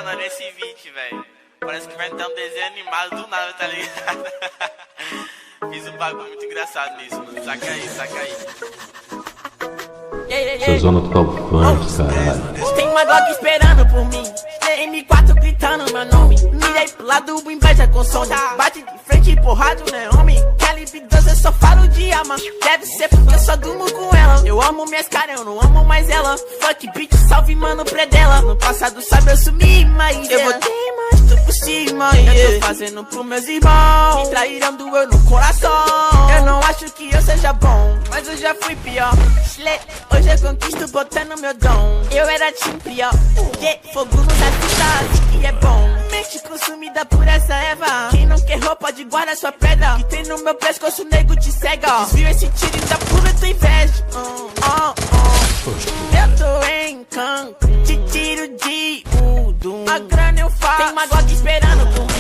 Mano, nesse beat, velho. Parece que vai dar um desenho animado do nada, tá ligado? Fiz um bagulho muito engraçado nisso, mano. Saca aí, saca aí. Sua zona total funk, caralho. Tem uma Glock esperando por mim, M4 gritando meu nome. Mirei pro lado, o inveja consome. Bate de frente, porrado, né, homem? Calibre 12, eu só falo de alma. Deve ser porque eu só durmo com ela. Eu amo minhas caras, eu não amo mais ela. Fuck bitch, salve mano, predela. No passado sabe eu sumi, mas eu voltei, mas tô por cima. Eu tô fazendo pros meus irmãos. Me traíram, doeu no coração. Eu não acho que eu seja bom, mas eu já fui pior. Hoje eu conquisto botando meu dom. Eu era time pior, fogo nos artistas, que é bom. Mente consumida por essa erva. Quem não quer roupa pode guardar sua pedra. Que tem no meu pescoço, o nego te cega. Desvio esse tiro e da pura tua inveja. Eu tô em Cancún, te tiro de Udum. A grana eu faço, tem uma Glock esperando por